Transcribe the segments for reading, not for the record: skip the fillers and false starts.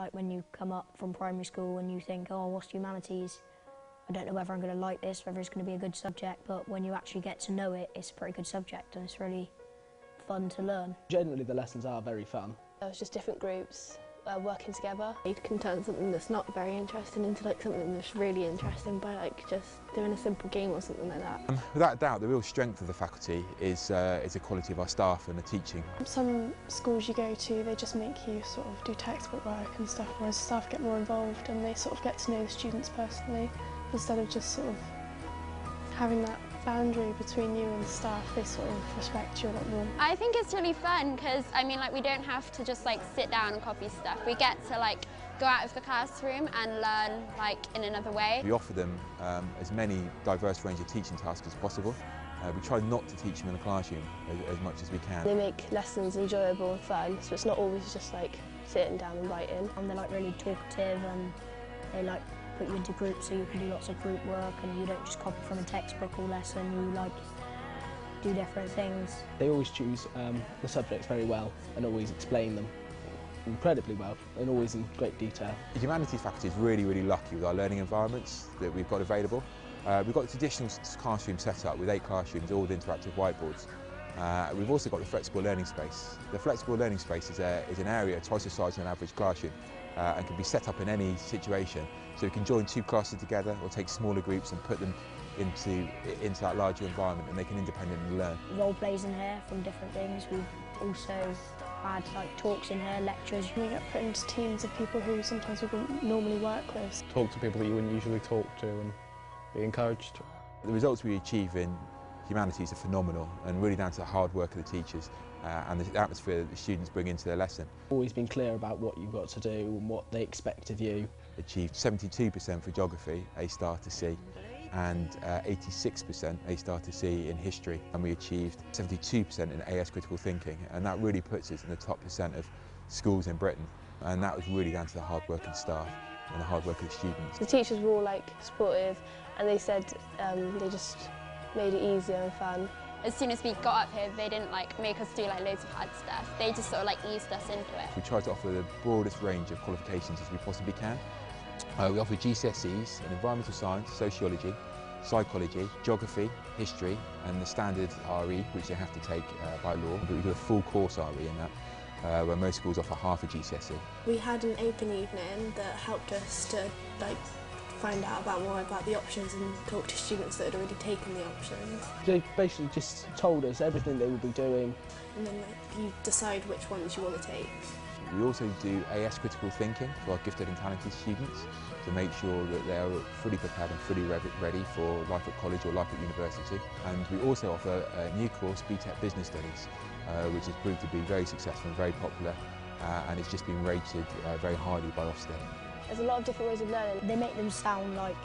Like when you come up from primary school and you think, oh, what's humanities? I don't know whether I'm going to like this, whether it's going to be a good subject, but when you actually get to know it, it's a pretty good subject and it's really fun to learn. Generally the lessons are very fun. It's just different groups working together. You can turn something that's not very interesting into like something that's really interesting by like just doing a simple game or something like that. Without doubt, the real strength of the faculty is the quality of our staff and the teaching. Some schools you go to, they just make you sort of do textbook work and stuff, whereas staff get more involved and they sort of get to know the students personally, instead of just sort of having that boundary between you and the staff. They sort of respect you a lot more. I think it's really fun because, I mean, like, we don't have to just like sit down and copy stuff. We get to like go out of the classroom and learn like in another way. We offer them as many diverse range of teaching tasks as possible. We try not to teach them in the classroom as much as we can. They make lessons enjoyable and fun, so it's not always just like sitting down and writing. And they're like really talkative and they like put you into groups so you can do lots of group work and you don't just copy from a textbook all lesson, you like do different things. They always choose the subjects very well and always explain them incredibly well and always in great detail. The humanities faculty is really, really lucky with our learning environments that we've got available. We've got the traditional classroom set up with 8 classrooms, all with interactive whiteboards. We've also got the flexible learning space. The flexible learning space is an area twice the size of an average classroom and can be set up in any situation. So we can join 2 classes together or take smaller groups and put them into that larger environment and they can independently learn. Role plays in here from different things. We've also had like talks in here, lectures. We get put into teams of people who sometimes we wouldn't normally work with. Talk to people that you wouldn't usually talk to and be encouraged. The results we achieve in humanities are phenomenal and really down to the hard work of the teachers and the atmosphere that the students bring into their lesson. Always been clear about what you've got to do and what they expect of you. Achieved 72% for geography, A star to C, and 86% A star to C in history, and we achieved 72% in AS critical thinking, and that really puts us in the top % of schools in Britain, and that was really down to the hard work of the staff and the hard work of the students. The teachers were all like supportive and they said they just made it easier and fun. As soon as we got up here, they didn't like make us do like loads of hard stuff. They just sort of like eased us into it. We try to offer the broadest range of qualifications as we possibly can. We offer GCSEs in environmental science, sociology, psychology, geography, history and the standard RE, which they have to take by law. But we do a full course RE in that, where most schools offer half a GCSE. We had an open evening that helped us to like find out more about the options and talk to students that had already taken the options. They basically just told us everything they would be doing. And then you decide which ones you want to take. We also do AS critical thinking for our gifted and talented students to make sure that they are fully prepared and fully ready for life at college or life at university. And we also offer a new course, BTEC Business Studies, which has proved to be very successful and very popular and it's just been rated very highly by Ofsted. There's a lot of different ways of learning. They make them sound like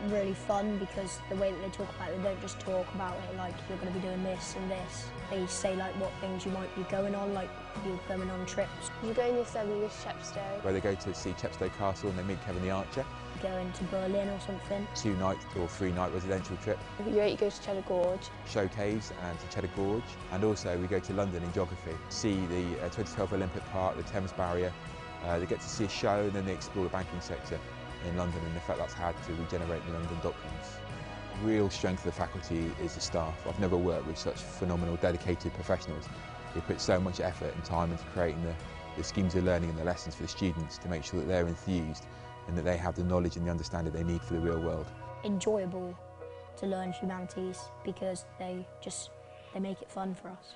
really fun because the way that they talk about it, they don't just talk about it like you're going to be doing this and this. They say like what things you might be going on, like you're going on trips. You go in year 7 with Chepstow. Where they go to see Chepstow Castle and they meet Kevin the Archer. Going to Berlin or something. 2-night or 3-night residential trip. Year 8 you go to Cheddar Gorge. Show caves and to Cheddar Gorge. And also we go to London in geography. See the 2012 Olympic Park, the Thames Barrier. They get to see a show and then they explore the banking sector in London and the effect that's had to regenerate the London dockyards. The real strength of the faculty is the staff. I've never worked with such phenomenal, dedicated professionals. They put so much effort and time into creating the schemes of learning and the lessons for the students to make sure that they're enthused and that they have the knowledge and the understanding they need for the real world. Enjoyable to learn humanities because they make it fun for us.